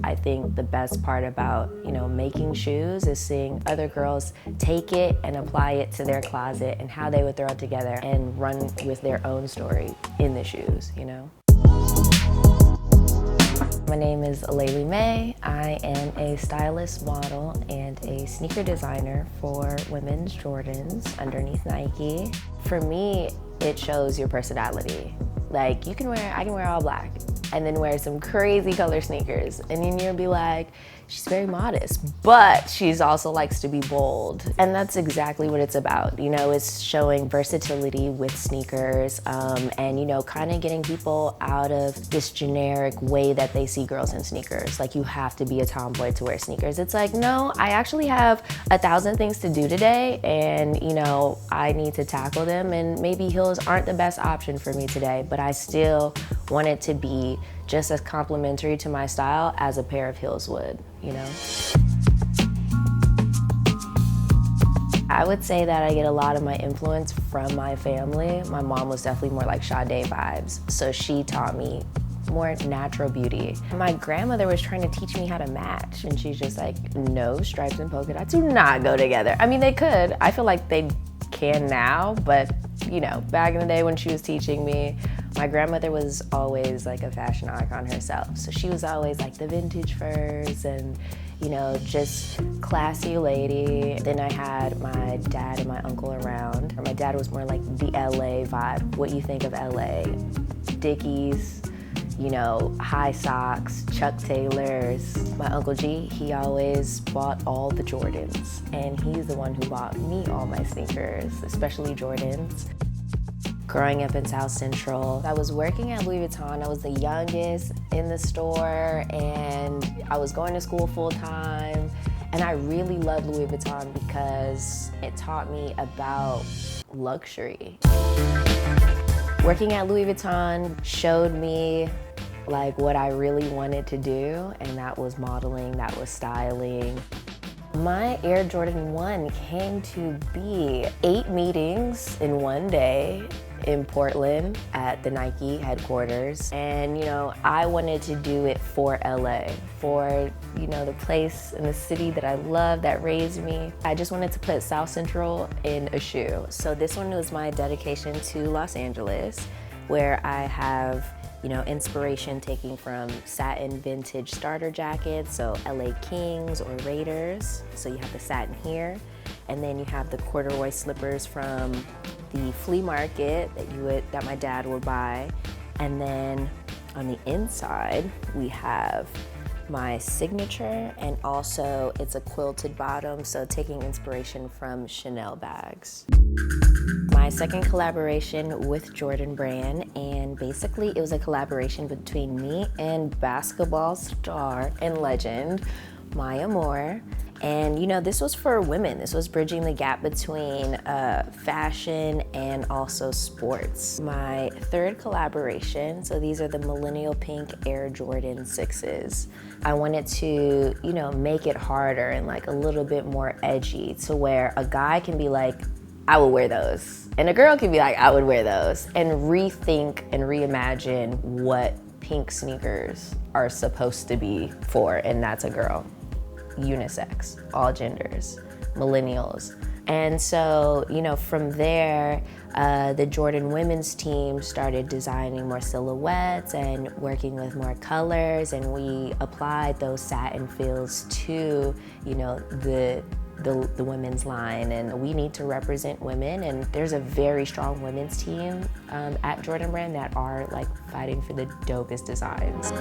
I think the best part about, making shoes is seeing other girls take it and apply it to their closet and how they would throw it together and run with their own story in the shoes, My name is Aleali May. I am a stylist, model, and a sneaker designer for women's Jordans underneath Nike. For me, it shows your personality. Like I can wear all black and then wear some crazy color sneakers. And then you'll be like, she's very modest, but she's also likes to be bold. And that's exactly what it's about. It's showing versatility with sneakers and, kind of getting people out of this generic way that they see girls in sneakers. Like you have to be a tomboy to wear sneakers. It's like, no, I actually have 1,000 things to do today and, I need to tackle them and maybe heels aren't the best option for me today, but I still want it to be just as complimentary to my style as a pair of heels would, I would say that I get a lot of my influence from my family. My mom was definitely more like Sade vibes, so she taught me more natural beauty. My grandmother was trying to teach me how to match, and she's just like, no, stripes and polka dots do not go together. I mean, they could. I feel like they can now, but back in the day when she was teaching me, my grandmother was always like a fashion icon herself. So she was always like the vintage furs and, just classy lady. Then I had my dad and my uncle around. My dad was more like the LA vibe. What you think of LA? Dickies, high socks, Chuck Taylors. My Uncle G, he always bought all the Jordans. And he's the one who bought me all my sneakers, especially Jordans. Growing up in South Central, I was working at Louis Vuitton. I was the youngest in the store and I was going to school full time. And I really loved Louis Vuitton because it taught me about luxury. Working at Louis Vuitton showed me like what I really wanted to do, and that was modeling, that was styling. My Air Jordan 1 came to be 8 meetings in one day in Portland at the Nike headquarters. And I wanted to do it for LA, for the place and the city that I love, that raised me. I just wanted to put South Central in a shoe. So this one was my dedication to Los Angeles, where I have inspiration taking from satin vintage starter jackets, so LA Kings or Raiders. So you have the satin here, and then you have the corduroy slippers from the flea market that my dad would buy. And then on the inside, we have my signature, and also it's a quilted bottom, so taking inspiration from Chanel bags. My second collaboration with Jordan Brand, and basically it was a collaboration between me and basketball star and legend, Maya Moore. And this was for women. This was bridging the gap between fashion and also sports. My third collaboration, so these are the Millennial Pink Air Jordan 6s. I wanted to, make it harder and like a little bit more edgy to where a guy can be like, I would wear those. And a girl can be like, I would wear those. And rethink and reimagine what pink sneakers are supposed to be for, and that's a girl. Unisex, all genders, millennials. And so, from there, the Jordan women's team started designing more silhouettes and working with more colors, and we applied those satin feels to, the women's line. And we need to represent women, and there's a very strong women's team at Jordan Brand that are like fighting for the dopest designs.